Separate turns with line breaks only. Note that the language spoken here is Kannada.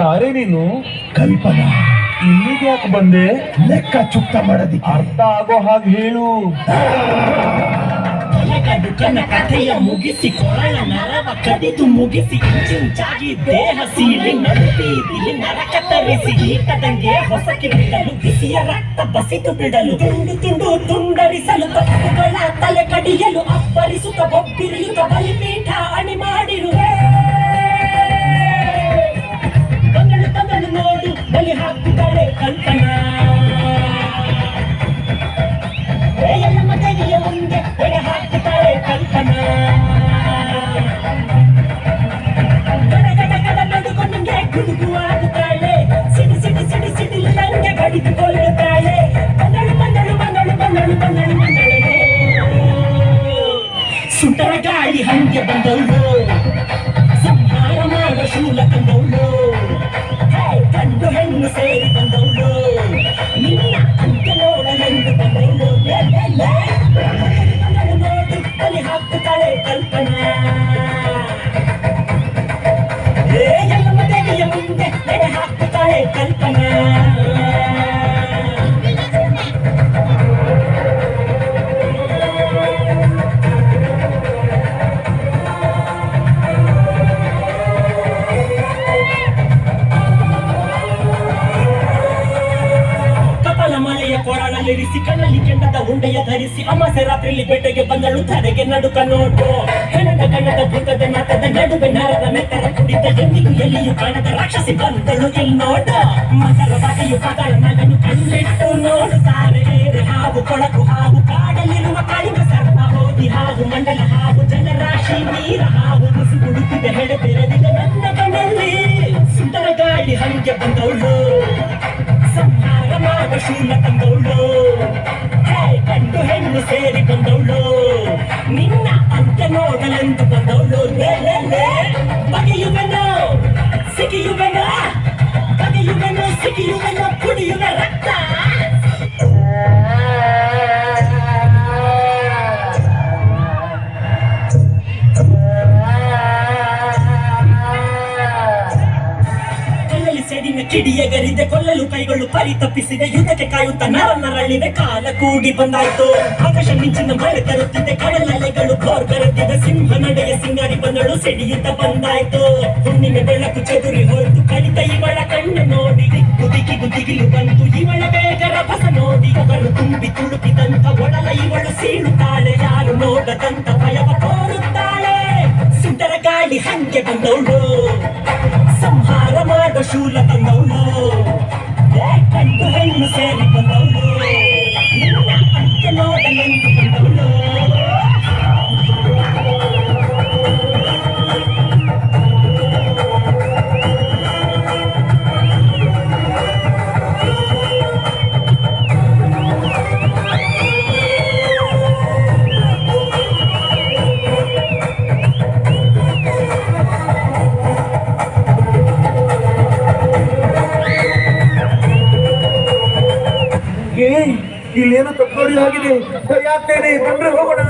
ಯಾರೇ ನೀನು?
ಕಲ್ಪನಾ.
ಇಲ್ಲಿಗೆ ಯಾಕೆ ಬಂದೆ?
ಲೆಕ್ಕ ಚುಕ್ತ ಮಾಡೋದಿಕ್ಕೆ.
ಅರ್ಥ ಆಗೋ ಹಾಗೆ ಹೇಳು.
ಕನ ಕಥೆಯ ಮುಗಿಸಿ ಕೊರಳ ನರವ ಕಡಿದು ಮುಗಿಸಿ ಇಂಚಾಗಿ ದೇಹ ಸೀಳಿ ನಡುಬೀದಿಲಿ ನರಕ ತರಿಸಿ ಈಟದಂಗೆ ಹೊಸಕಿ ಬಿಡಲು ಬಿಸಿಯ ರಕ್ತ ಬಸಿದು ಬಿಡಲು ತುಂಡು ತುಂಡು ತುಂಡರಿಸಲು ತಪ್ಪುಗಳ ತಲೆ ಕಡಿಯಲು ಅಪ್ಪರಿಸುತ್ತ ಬೊಬ್ಬಿರಿಯುತ್ತ ಬಲಿಪೀಠ ಅಣಿ ಮಾಡಿರುವೆ. ಕಂಗಳು ಕಂಗಳು ನೋಡು ಬಲಿ ಹಾಕಿದ್ದಾಳೆ ಕಲ್ಪನಾ. ಎಲ್ಲ ತೆಗೆಯ ಮುಂದೆ ಎಡೆ ಹಾಕುತ್ತಾಳೆ ಕಲ್ಪನಾ. ಗಡ ನಡುಕೊಂಡಂಗೆ ಗುಡುಗುವಾಗುತ್ತಾಳೆ. ಸಿಡಿ ಸಿಡಿ ಸಿಡಿ ಸಿಡಿಲು ನಂಗೆ ಬಡಿದುಕೊಳ್ಳುತ್ತಾಳೆ. ಬಂದಳು ಬಂದಳು ಬಂದಳು ಬಂದಳು ಬಂದಳು ಬಂದಳು. ಸುಂಟರ ಗಾಳಿ ಹಂಗೆ ಬಂದವಳು. ಸಂಹಾರ ಮಾಡ ಶೂಲ ತಂದವಳು. ಗಂಡು ಹೆಣ್ಣು ಸೇರಿ ಬಂದವಳು. ನಿನ್ನ ಅಂತ್ಯ ನೋಡಲೆಂದು ಬಂದವಳು. ನೋಡು ಬಲಿ ಹಾಕುತ್ತಾಳೆ ಕಲ್ಪನಾ. ಎಲ್ಲ ತೆಗೆಯ ಮುಂದೆ ಎಡೆ ಹಾಕುತ್ತಾಳೆ ಕಲ್ಪನಾ. ಕೊರಳಲ್ಲಿರಿಸಿ ಕಣ್ಣಲ್ಲಿ ಕೆಂಡದ ಉಂಡೆಯ ಧರಿಸಿ ಅಮಾಸೆ ರಾತ್ರಿಯಲ್ಲಿ ಬೇಟೆಗೆ ಬಂದಳು. ಧರೆಗೆ ನಡುಕ ನೋಟು ಹೆಣದ ಕಣ್ಣದ ಭೂತದ ನಾಟದ ನಡುವೆ ನರದ ಮೆತ್ತರ ಕುಡಿತ ಎಂದಿಗೂ ಎಲ್ಲಿಯೂ ಕಾಣದ ರಾಕ್ಷಸಿ ಬಂದಳು ಇಲ್ಲಿ ನೋಟ. ಮಕರ ಬಗೆಯು ಪಗಳ ಮಗನು ಕಣ್ಣಿಟ್ಟು ನೋಡುತ್ತಾರೆ. ಹಾವು ಕೊಳಕು ಹಾವು ಕಾಡಲ್ಲಿರುವ ಕಾಳಿಂಗ ಸರ್ಪ ಹೋಗಿ ಹಾವು ಮಂಡಲ ಹಾವು ಜಲರಾಶಿ ನೀರ ಹಾವು ಮುಸು ಹುಡುಕಿದೆ ಹೆಡೆ ಬೆರೆದಿದೆ ನನ್ನ ಕಣ್ಣಲ್ಲಿ. ಸುಂದರ ಗಾಳಿ ಹಂಗೆ ಬಂದವಳು. ಸಂಹಾರ ಮಾಡ ಶೂಲ ತಂದವಳು. ಗಂಡು ಹೆಣ್ಣು ಸೇರಿ ಬಂದವಳು. ನಿನ್ನ ಅಂತ್ಯ ನೋಡಲೆಂದು ಬಂದವಳು. ಬಗೆಯುವೆನು ಸಿಗಿಯುವೆನು ಬಗೆಯುವೆನು ಸಿಗಿಯುವೆನು ಕುಡಿಯುವೆ ರಕ್ತ. ಕಿಡಿಯಗರಿದೆ ಕೊಲ್ಲಲು ಕೈಗಳು ಪರಿ ತಪ್ಪಿಸಿದೆ. ಯುದ್ಧಕ್ಕೆ ಕಾಯುತ್ತ ನರ ನರಳಿದೆ. ಕಾಲ ಕೂಡಿ ಬಂದಾಯ್ತು. ಆಕಾಶ ಮಿಂಚಿನ ಮಳೆ ತರುತ್ತಿದೆ. ಕಡಲಲೆಗಳು ಬೋರ್ ಕರೆದಿದೆ. ಸಿಂಹ ನಡೆಯ ಸಿಂಗಾರಿ ಬಂದಳು ಸಿಡಿಯುತ್ತ ಬಂದಾಯ್ತು. ಹುಣ್ಣಿಮೆ ಬೆಳಕು ಚದುರಿ ಹೋಯ್ತು. ಕಡಿತ ಇವಳ ಕಣ್ಣು ನೋಡಿ ಗುದಿಗಿಗು ದಿಗಿಲು ಬಂತು. ಇವಳ ಬೇಗರ ಬಸ ನೋಡಿ ಅವಳು ತುಂಬಿ ತುಳುಕಿದಂತ ಒಡಲ ಇವಳು ಸೀಳುತ್ತಾಳೆ. ಯಾರು ನೋಡದಂತ ಭಯವ ತೋರುತ್ತಾಳೆ. ಸುಂದರ ಗಾಳಿ ಹಂಗೆ ಬಂದವಳು. ಸಂಹಾರ ಮಾಡ ಶೂಲ ತಂದವಳು. ಗಂಡು ಹೆಣ್ಣು ಸೇರಿ ಬಂದವಳು. ನಿನ್ನ ಅಂತ್ಯ ನೋಡಲೆಂದು ಬಂದವಳು.
ಇಲ್ಲೇನು ತಪ್ಪೋಡಿ ಆಗಿದೆ. ಯಾಕೆ ಬಂದ್ರೆ ಹೋಗೋಣ.